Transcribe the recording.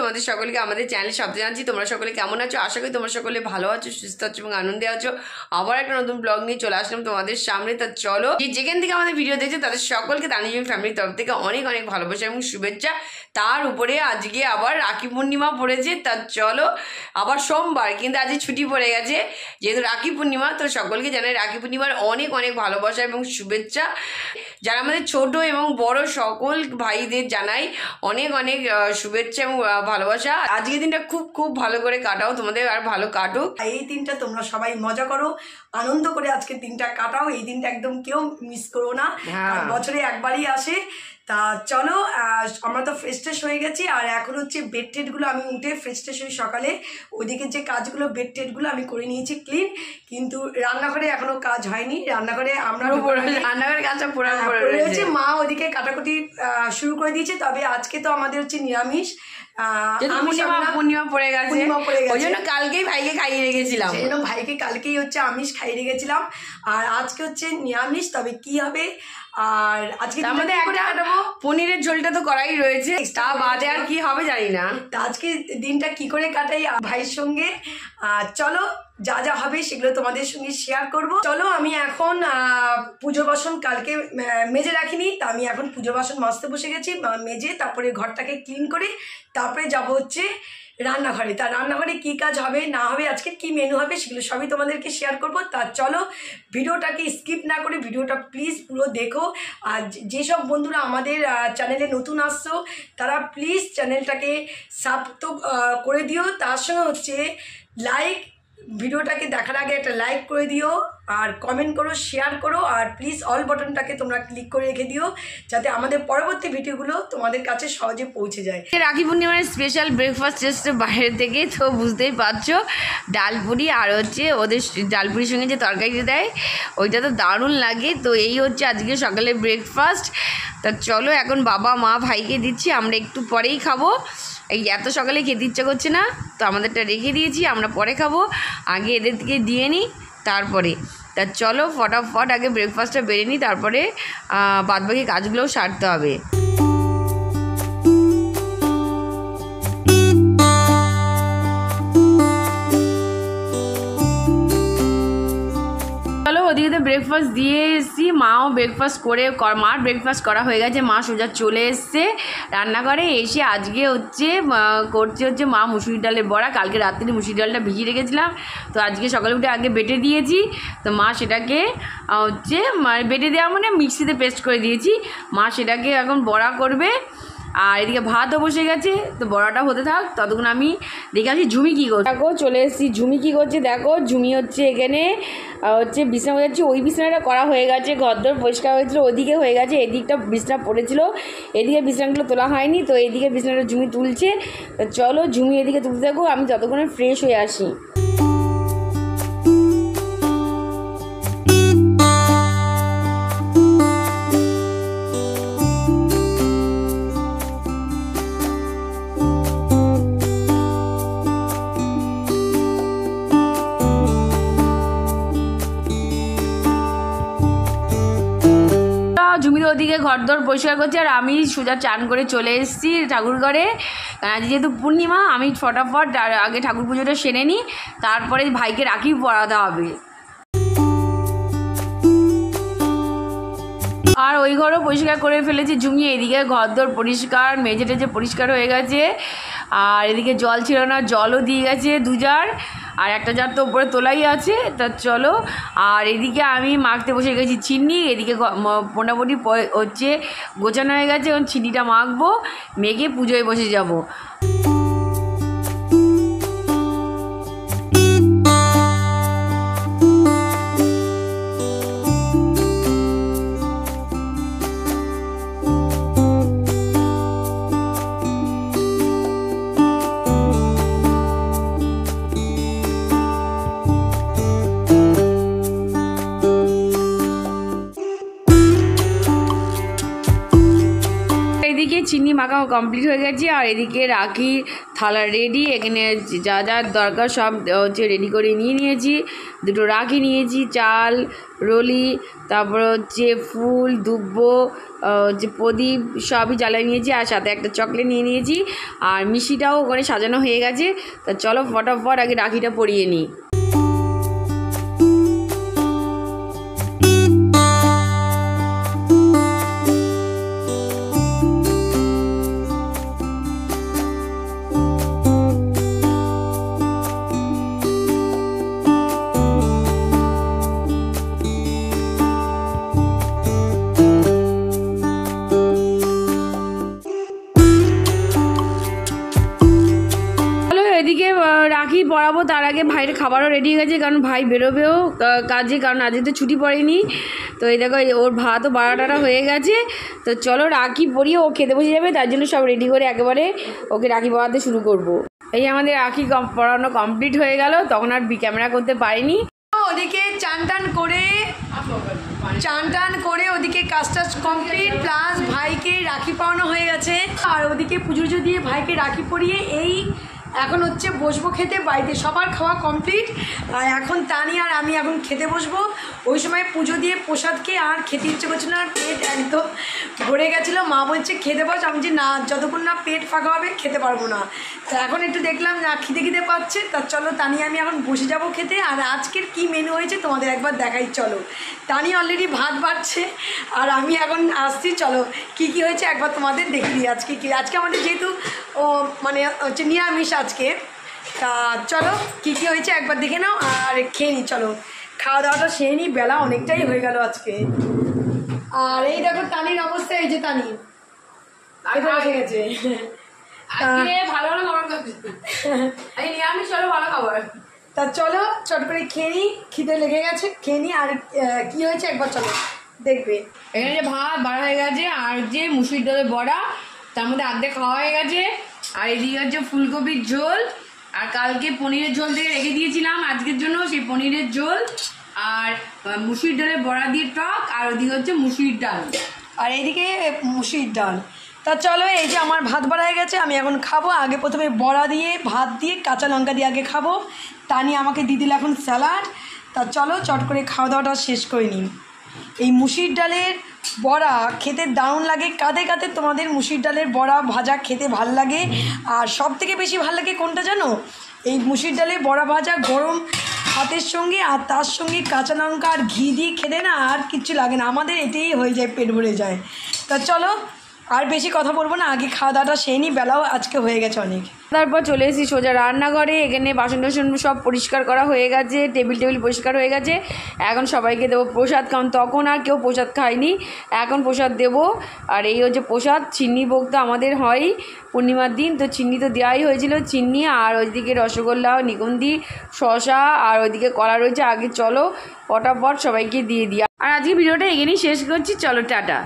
তোমাদের সকলকে আমাদের চ্যানেলে সব জানাচ্ছি। তোমরা সকলে কেমন আছো? আশা করি তোমরা সকলে ভালো আছো, সুস্থ আছো এবং আনন্দে আছো। আবার একটা নতুন ব্লগ নিয়ে চলে আসলাম তোমাদের সামনে। তা চলো, যেখান থেকে আমাদের ভিডিও দেখছে তাদের সকলকে তানিজুম ফ্যামিলির তরফ থেকে অনেক অনেক ভালোবাসা এবং শুভেচ্ছা। তার উপরে আজকে আবার রাখি পূর্ণিমা পড়েছে। তা চলো, আবার সোমবার, কিন্তু আজকে ছুটি পড়ে গেছে যেহেতু রাখি পূর্ণিমা। তো সকলকে জানাই রাখি পূর্ণিমার অনেক অনেক ভালোবাসা এবং শুভেচ্ছা। যারা আমাদের ছোট এবং বড় সকল ভাইদের জানাই অনেক অনেক শুভেচ্ছা এবং ভালোবাসা। আজকের দিনটা খুব খুব ভালো করে কাটাও, তোমাদের আর ভালো কাটুক। এই দিনটা তোমরা সবাই মজা করো, আনন্দ করে আজকের দিনটা কাটাও। এই দিনটা একদম কেউ মিস করো না, বছরে একবারই আসে। তা চলো, আমরা তো ফ্রেশ ট্রেশ হয়ে গেছি, আর এখন হচ্ছে বেড টেডগুলো আমি উঠে ফ্রেশ ট্রেশ হয়ে সকালে ওইদিকে যে কাজগুলো বেড টেডগুলো আমি করে নিয়েছি ক্লিন, কিন্তু রান্নাঘরে এখনো কাজ হয়নি। রান্নাঘরে আমরা রান্নাঘরের কাজটা পুরো রয়েছে, মা ওদিকে কাটাকুটি শুরু করে দিয়েছে। তবে আজকে তো আমাদের হচ্ছে নিরামিষ, পূর্ণিমা পড়ে গেছে, ওই জন্য কালকেই ভাইকে খাইয়ে রেখেছিলাম। ভাইকে কালকেই হচ্ছে আমিষ খাইয়ে রেখেছিলাম, আর আজকে হচ্ছে নিরামিষ। তবে কি হবে, আর আজকে আমাদের একটা পনিরের ঝোলটা তো করাই রয়েছে, তা বাদে আর কি হবে জানি না। তা আজকে দিনটা কি করে কাটাই ভাইয়ের সঙ্গে, চলো যা যা হবে সেগুলো তোমাদের সঙ্গে শেয়ার করব। চলো, আমি এখন পুজো বাসন কালকে মেজে রাখিনি, তা আমি এখন পুজো বাসন মাজতে বসে গেছি। মেজে তারপরে ঘরটাকে ক্লিন করে তারপরে যাব হচ্ছে রান্নাঘরে। তা রান্নাঘরে কি কাজ হবে না হবে, আজকে কি মেনু হবে, সেগুলো সবই তোমাদেরকে শেয়ার করব। তা চলো, ভিডিওটাকে স্কিপ না করে ভিডিওটা প্লিজ পুরো দেখো। আর যেসব বন্ধুরা আমাদের চ্যানেলে নতুন আসছো তারা প্লিজ চ্যানেলটাকে সাবস্ক্রাইব করে দিও। তার সঙ্গে হচ্ছে লাইক, ভিডিওটাকে দেখার আগে একটা লাইক করে দিও, আর কমেন্ট করো, শেয়ার করো, আর প্লিজ অল বাটনটাকে তোমরা ক্লিক করে রেখে দিও যাতে আমাদের পরবর্তী ভিডিওগুলো তোমাদের কাছে সহজে পৌঁছে যায়। রাখি পূর্ণিমার স্পেশাল ব্রেকফাস্ট এসছে বাইরে থেকে, তো বুঝতেই পারছো ডালপুরি, আর হচ্ছে ওদের ডালপুরির সঙ্গে যে তরকারিটা দেয় ওইটা তো দারুণ লাগে। তো এই হচ্ছে আজকে সকালে ব্রেকফাস্ট। তা চলো, এখন বাবা মা ভাইকে দিচ্ছি, আমরা একটু পরেই খাবো। এই এত সকালে খেতে ইচ্ছা করছে না, তো আমাদেরটা রেখে দিয়েছি, আমরা পরে খাবো। আগে এদের থেকে দিয়ে নিই তারপরে। তা চলো ফটাফট আগে ব্রেকফাস্টটা বেড়ে নিই, তারপরে বাদবাকি কাজগুলোও সারতে হবে। ওদিকে তো ব্রেকফাস্ট দিয়ে এসেছি, মাও ব্রেকফাস্ট করে, মার ব্রেকফাস্ট করা হয়ে গেছে। মা সোজা চলে এসছে রান্নাঘরে। এসে আজকে করছে মা মুসুরি ডালের বড়া। কালকে রাত্রে মুসুরি ডালটা ভিজিয়ে রেখেছিলাম, তো আজকে সকালে উঠে আগে বেটে দিয়েছি। তো মা সেটাকে বেটে দেওয়া মানে মিক্সিতে পেস্ট করে দিয়েছি। মা সেটাকে এখন বড়া করবে, আর এদিকে ভাতও বসে গেছে। তো বড়াটা হতে থাক, ততক্ষণ আমি দেখে আসি ঝুমি কী করছে। দেখো চলে এসেছি, ঝুমি কী করছে দেখো। ঝুমি হচ্ছে এখানে বিছনা বোঝাচ্ছি। ওই বিছনাটা করা হয়ে গেছে, ঘরদোর পরিষ্কার হয়েছিল, ওইদিকে হয়ে গেছে। এদিকটা বিছনা পড়েছিল, এদিকে বিছনাগুলো তোলা হয়নি, তো এদিকে বিছনাটা ঝুমি তুলছে। তো চলো ঝুমি এদিকে তুলতে থাকো, আমি যতক্ষণে ফ্রেশ হয়ে আসি। ঝুমির ওদিকে ঘরদোর পরিষ্কার করছে, আর আমি সোজা চান করে চলে এসেছি ঠাকুর ঘরে। যেহেতু পূর্ণিমা, আমি ফটাফট আগে ঠাকুর পুজোটা সেরে নিই, তারপরে ভাইকে রাখি পরাতে হবে। আর ওই ঘরও পরিষ্কার করে ফেলেছি ঝুমি। এদিকে ঘরদোর পরিষ্কার, মেঝে টেঝে পরিষ্কার হয়ে গেছে। আর এদিকে জল ছিল না, জলও দিয়ে গেছে 2 জার, আর একটা জার তো উপরে তোলাই আছে। তা চলো, আর এদিকে আমি মাখতে বসে গেছি চিনি। এদিকে মোটামুটি হচ্ছে গোছানো হয়ে গেছে, এখন চিনিটা মাখবো, মেখে পুজোয় বসে যাব। চিনি মাখা কমপ্লিট হয়ে গেছে, আর এদিকে রাখি থালা রেডি। এখানে যা যা দরকার সব হচ্ছে রেডি করে নিয়েছি। দুটো রাখি নিয়েছি, চাল, রলি, তারপর হচ্ছে ফুল, দুব্বো, যে প্রদীপ সবই জ্বালিয়ে নিয়েছি, আর সাথে একটা চকলেট নিয়ে নিয়েছি, আর মিষ্টিটাও ওখানে সাজানো হয়ে গেছে। তা চলো ফটাফট আগে রাখিটা পরিয়ে নিই। এদিকে রাখি পরাবো, তার আগে ভাইয়ের খাবারও রেডি হয়ে গেছে, কারণ ভাই বেরোবেও কাজে, কারণ আজকে তো ছুটি পড়েনি। তো এই দেখো ওর ভাতও বাড়াটারা হয়ে গেছে। তো চলো রাখি পরিয়ে ও খেতে বসে যাবে, তার জন্য সব রেডি করে একেবারে ওকে রাখি পরাতে শুরু করব। এই আমাদের রাখি পরানো কমপ্লিট হয়ে গেল, তখন আর ক্যামেরা করতে পারিনি। ওদিকে চান টান করে ওদিকে কাজটা কমপ্লিট, প্লাস ভাইকে রাখি পরানো হয়ে গেছে, আর ওদিকে পুজো দিয়ে ভাইকে রাখি পরিয়ে এই এখন হচ্ছে বসবো খেতে। বাড়িতে সবার খাওয়া কমপ্লিট, আর এখন তানি আর আমি এখন খেতে বসবো। ওই সময় পুজো দিয়ে প্রসাদ খেয়ে আর খেতে ইচ্ছে করছিল না, পেট একদম ভরে গেছিলো। মা বলছে খেতে বস, আমি যে না, যতক্ষণ না পেট ফাঁকা হবে খেতে পারবো না। তো এখন একটু দেখলাম না খিদে পাচ্ছে, তা চলো তানি আমি এখন বসে যাবো খেতে। আর আজকের কি মেনু হয়েছে তোমাদের একবার দেখাই চলো। তানি অলরেডি ভাত বাড়ছে, আর আমি এখন আসছি, চলো কি হয়েছে একবার তোমাদের দেখে দিই। আজকে আমাদের যেহেতু মানে হচ্ছে নিরামিষ আজকে, তা চলো কি হয়েছে একবার দেখে নাও আর খেয়ে নিই। চলো খাওয়া দাওয়াটা সেরে নিই, বেলা অনেকটাই হয়ে গেল আজকে। আর এই দেখো তানির অবস্থা, এই যে তানি এসে গেছে। তা চলো চট করে খেয়ে নিই, খিদে লেগে গেছে, খেয়ে নিই। আর কি হয়েছে একবার চলো দেখবে। এখানে যে ভাত বাড়া হয়ে গেছে, আর যে মুসুর ডালের বড়া, তার মধ্যে আর্ধেক খাওয়া হয়ে গেছে। আর এদিকে হচ্ছে ফুলকপির ঝোল, আর কালকে পনিরের ঝোল থেকে রেখে দিয়েছিলাম আজকের জন্য, সেই পনিরের ঝোল, আর মুসুর ডালের বড়া দিয়ে টক, আর ওদিকে হচ্ছে মুসুরির ডাল, আর এইদিকে মুসুরির ডাল। তা চলো এই যে আমার ভাত বাড়া হয়ে গেছে, আমি এখন খাবো। আগে প্রথমে বড়া দিয়ে, ভাত দিয়ে, কাঁচা লঙ্কা দিয়ে আগে খাবো। তা নিয়ে আমাকে দিয়ে দিল এখন স্যালাড। তা চলো চট করে খাওয়া দাওয়াটা শেষ করে নিই। এই মুসুরির ডালের বড়া খেতে দারুণ লাগে। কাঁধে তোমাদের মুসুরির ডালের বড়া ভাজা খেতে ভাল লাগে, আর সব থেকে বেশি ভাল লাগে কোনটা জানো? এই মুসুরির ডালের বড়া ভাজা গরম ভাতের সঙ্গে, আর তার সঙ্গে কাঁচা লঙ্কা আর ঘি দিয়ে খেতে না আর কিচ্ছু লাগে না, আমাদের এতেই হয়ে যায়, পেট ভরে যায়। তা চলো আর বেশি কথা বলবো না, আগে খাওয়া দাওয়াটা সেই নিই, বেলাও আজকে হয়ে গেছে অনেক। তারপর চলে এসেছি সোজা রান্নাঘরে। এখানে বাসন টাসন সব পরিষ্কার করা হয়ে গেছে, টেবিল পরিষ্কার হয়ে গেছে। এখন সবাইকে দেবো প্রসাদ, কারণ তখন আর কেউ প্রসাদ খায়নি, এখন প্রসাদ দেবো। আর এই হচ্ছে প্রসাদ, চিন্নি ভোগ তো আমাদের হয় পূর্ণিমার দিন, তো চিন্নি তো দেওয়াই হয়েছিল, চিন্নি, আর ওইদিকে রসগোল্লা, নিকুন্দি, শসা, আর ওইদিকে কলা রয়েছে। আগে চলো ফটাফট সবাইকে দিয়ে দিই। আর আজকে ভিডিওটা এখানেই শেষ করছি, চলো টাটা।